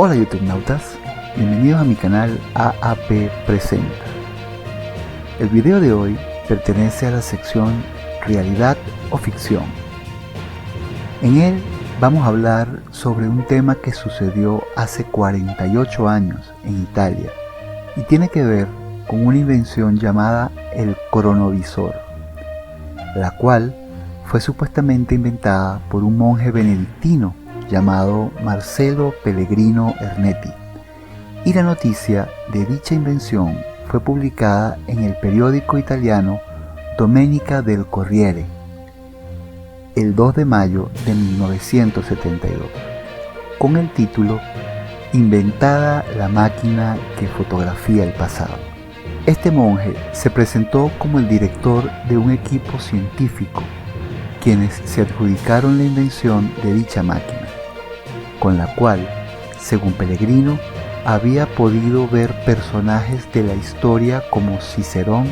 Hola YouTubenautas, bienvenidos a mi canal AAP Presenta. El video de hoy pertenece a la sección Realidad o Ficción. En él vamos a hablar sobre un tema que sucedió hace 48 años en Italia y tiene que ver con una invención llamada el cronovisor, la cual fue supuestamente inventada por un monje benedictino llamado Marcello Pellegrino Ernetti, y la noticia de dicha invención fue publicada en el periódico italiano Domenica del Corriere el 2 de mayo de 1972, con el título Inventada la máquina que fotografía el pasado. Este monje se presentó como el director de un equipo científico, quienes se adjudicaron la invención de dicha máquina, con la cual, según Pellegrino, había podido ver personajes de la historia como Cicerón,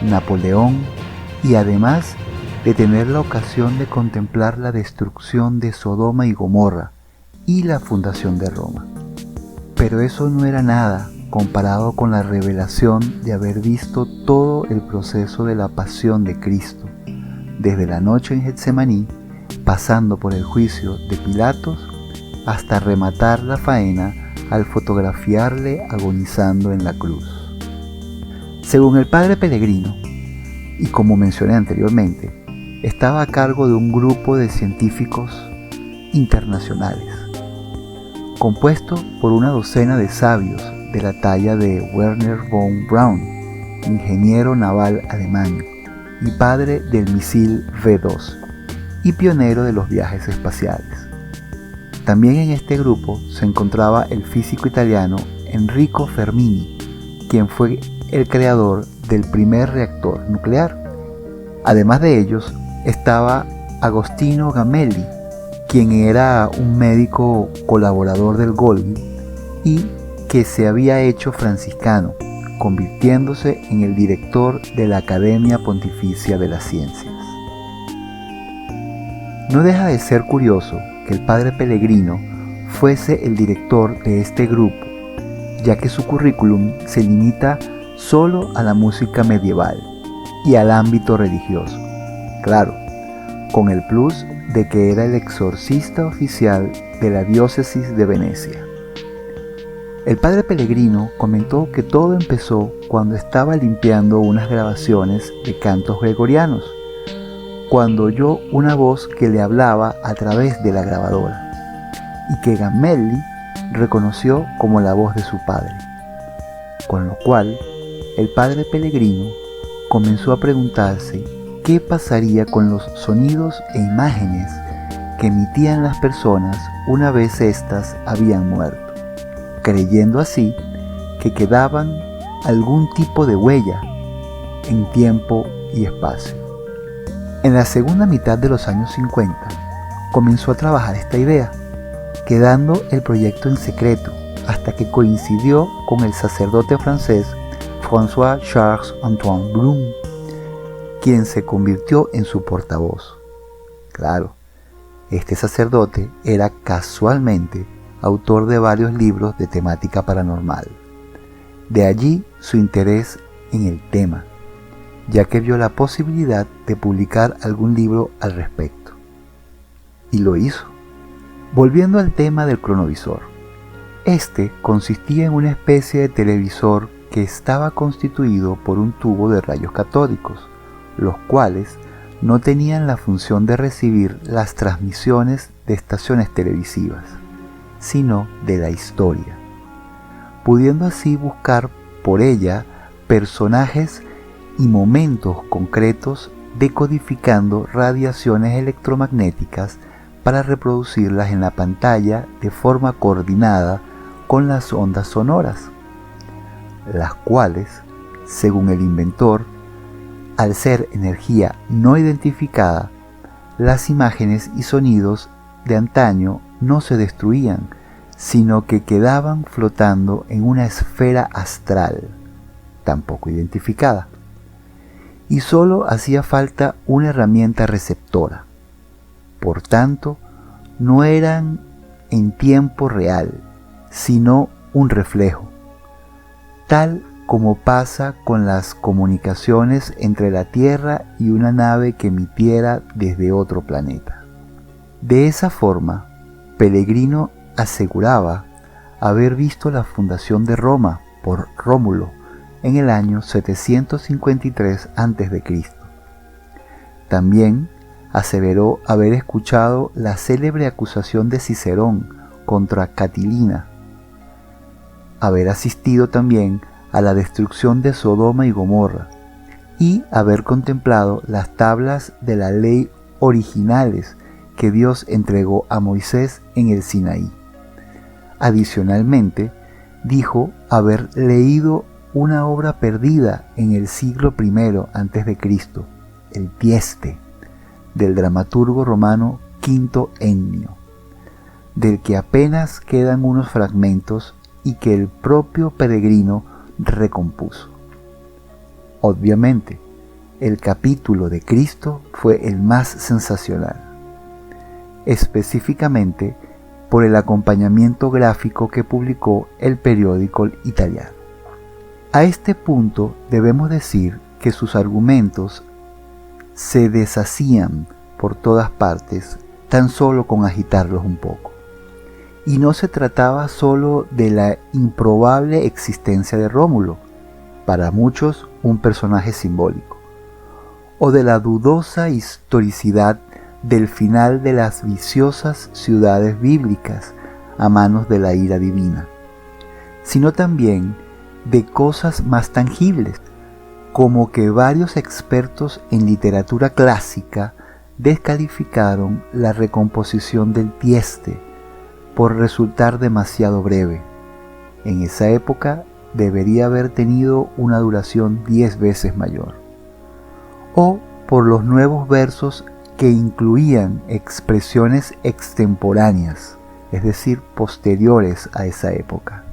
Napoleón y además de tener la ocasión de contemplar la destrucción de Sodoma y Gomorra y la fundación de Roma. Pero eso no era nada comparado con la revelación de haber visto todo el proceso de la pasión de Cristo, desde la noche en Getsemaní, pasando por el juicio de Pilatos, hasta rematar la faena al fotografiarle agonizando en la cruz. Según el padre Pellegrino, y como mencioné anteriormente, estaba a cargo de un grupo de científicos internacionales, compuesto por una docena de sabios de la talla de Wernher von Braun, ingeniero naval alemán y padre del misil V2 y pionero de los viajes espaciales. También en este grupo se encontraba el físico italiano Enrico Fermini, quien fue el creador del primer reactor nuclear. Además de ellos estaba Agostino Gamelli, quien era un médico colaborador del Golgi y que se había hecho franciscano, convirtiéndose en el director de la Academia Pontificia de las Ciencias. No deja de ser curioso que el padre Pellegrino fuese el director de este grupo, ya que su currículum se limita solo a la música medieval y al ámbito religioso. Claro, con el plus de que era el exorcista oficial de la diócesis de Venecia. El padre Pellegrino comentó que todo empezó cuando estaba limpiando unas grabaciones de cantos gregorianos, cuando oyó una voz que le hablaba a través de la grabadora y que Gamelli reconoció como la voz de su padre, con lo cual el padre Pellegrino comenzó a preguntarse qué pasaría con los sonidos e imágenes que emitían las personas una vez éstas habían muerto, creyendo así que quedaban algún tipo de huella en tiempo y espacio. En la segunda mitad de los años 50 comenzó a trabajar esta idea, quedando el proyecto en secreto hasta que coincidió con el sacerdote francés François Charles Antoine Blum, quien se convirtió en su portavoz. Claro, este sacerdote era casualmente autor de varios libros de temática paranormal. De allí su interés en el tema, ya que vio la posibilidad de publicar algún libro al respecto. Y lo hizo. Volviendo al tema del cronovisor. Este consistía en una especie de televisor que estaba constituido por un tubo de rayos catódicos, los cuales no tenían la función de recibir las transmisiones de estaciones televisivas, sino de la historia, pudiendo así buscar por ella personajes y momentos concretos, decodificando radiaciones electromagnéticas para reproducirlas en la pantalla de forma coordinada con las ondas sonoras, las cuales, según el inventor, al ser energía no identificada, las imágenes y sonidos de antaño no se destruían, sino que quedaban flotando en una esfera astral, tampoco identificada. Y solo hacía falta una herramienta receptora. Por tanto, no eran en tiempo real, sino un reflejo, tal como pasa con las comunicaciones entre la Tierra y una nave que emitiera desde otro planeta. De esa forma, Pellegrino aseguraba haber visto la fundación de Roma por Rómulo en el año 753 a.C. También aseveró haber escuchado la célebre acusación de Cicerón contra Catilina, haber asistido también a la destrucción de Sodoma y Gomorra y haber contemplado las tablas de la ley originales que Dios entregó a Moisés en el Sinaí. Adicionalmente, dijo haber leído una obra perdida en el siglo I a.C., el Tieste, del dramaturgo romano Quinto Ennio, del que apenas quedan unos fragmentos y que el propio Pellegrino recompuso. Obviamente, el capítulo de Cristo fue el más sensacional, específicamente por el acompañamiento gráfico que publicó el periódico italiano. A este punto debemos decir que sus argumentos se deshacían por todas partes tan solo con agitarlos un poco. Y no se trataba solo de la improbable existencia de Rómulo, para muchos un personaje simbólico, o de la dudosa historicidad del final de las viciosas ciudades bíblicas a manos de la ira divina, sino también de cosas más tangibles, como que varios expertos en literatura clásica descalificaron la recomposición del Tieste por resultar demasiado breve. En esa época debería haber tenido una duración 10 veces mayor. O por los nuevos versos que incluían expresiones extemporáneas, es decir, posteriores a esa época.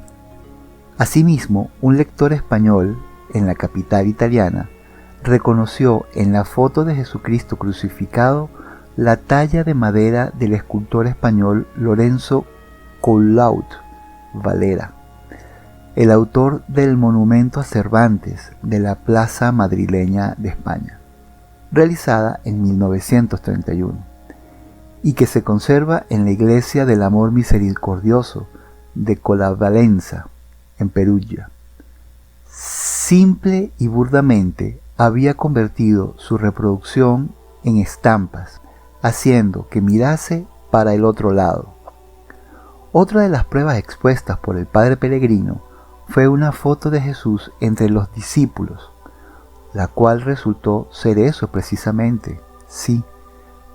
Asimismo, un lector español en la capital italiana reconoció en la foto de Jesucristo crucificado la talla de madera del escultor español Lorenzo Collaut Varela, el autor del monumento a Cervantes de la plaza madrileña de España, realizada en 1931, y que se conserva en la Iglesia del Amor Misericordioso de Colavalencia, en Perugia. Simple y burdamente había convertido su reproducción en estampas, haciendo que mirase para el otro lado. Otra de las pruebas expuestas por el padre Pellegrino fue una foto de Jesús entre los discípulos, la cual resultó ser eso precisamente, sí,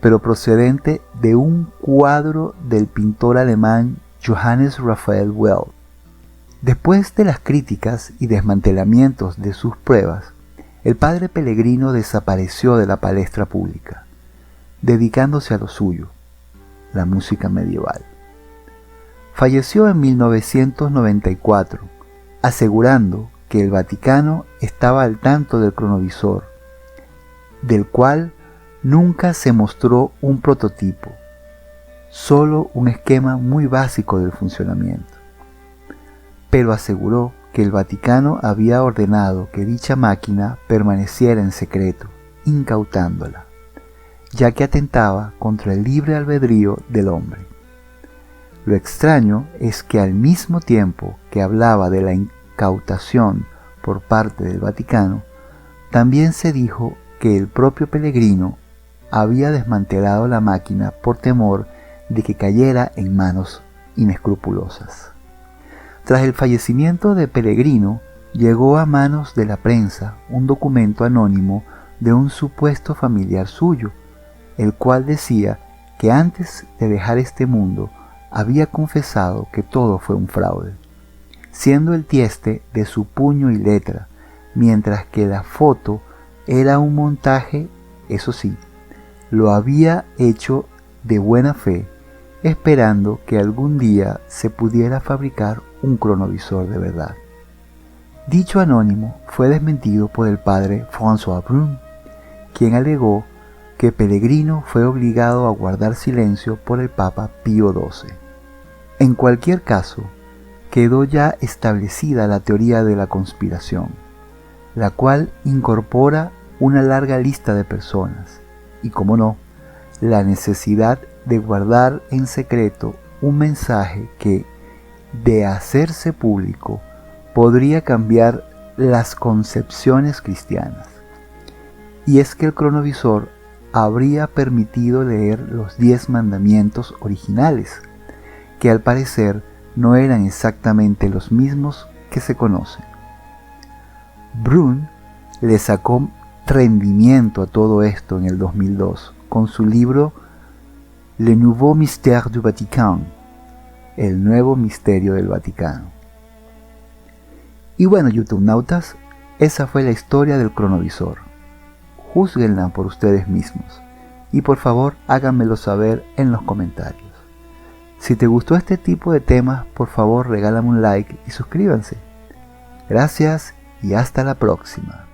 pero procedente de un cuadro del pintor alemán Johannes Raphael Well. Después de las críticas y desmantelamientos de sus pruebas, el padre Pellegrino desapareció de la palestra pública, dedicándose a lo suyo, la música medieval. Falleció en 1994, asegurando que el Vaticano estaba al tanto del cronovisor, del cual nunca se mostró un prototipo, solo un esquema muy básico del funcionamiento. Pero aseguró que el Vaticano había ordenado que dicha máquina permaneciera en secreto, incautándola, ya que atentaba contra el libre albedrío del hombre. Lo extraño es que al mismo tiempo que hablaba de la incautación por parte del Vaticano, también se dijo que el propio Pellegrino había desmantelado la máquina por temor de que cayera en manos inescrupulosas. Tras el fallecimiento de Pellegrino, llegó a manos de la prensa un documento anónimo de un supuesto familiar suyo, el cual decía que antes de dejar este mundo había confesado que todo fue un fraude, siendo el Tieste de su puño y letra, mientras que la foto era un montaje. Eso sí, lo había hecho de buena fe, esperando que algún día se pudiera fabricar un cronovisor de verdad. Dicho anónimo fue desmentido por el padre François Brun, quien alegó que Pellegrino fue obligado a guardar silencio por el Papa Pío XII. En cualquier caso, quedó ya establecida la teoría de la conspiración, la cual incorpora una larga lista de personas y, como no, la necesidad de guardar en secreto un mensaje que, de hacerse público, podría cambiar las concepciones cristianas. Y es que el cronovisor habría permitido leer los 10 mandamientos originales, que al parecer no eran exactamente los mismos que se conocen. Brun le sacó rendimiento a todo esto en el 2002 con su libro Le Nouveau Mystère du Vatican, el nuevo misterio del Vaticano. Y bueno, YouTubenautas, esa fue la historia del cronovisor. Júzguenla por ustedes mismos y por favor háganmelo saber en los comentarios. Si te gustó este tipo de temas, por favor regálame un like y suscríbanse. Gracias y hasta la próxima.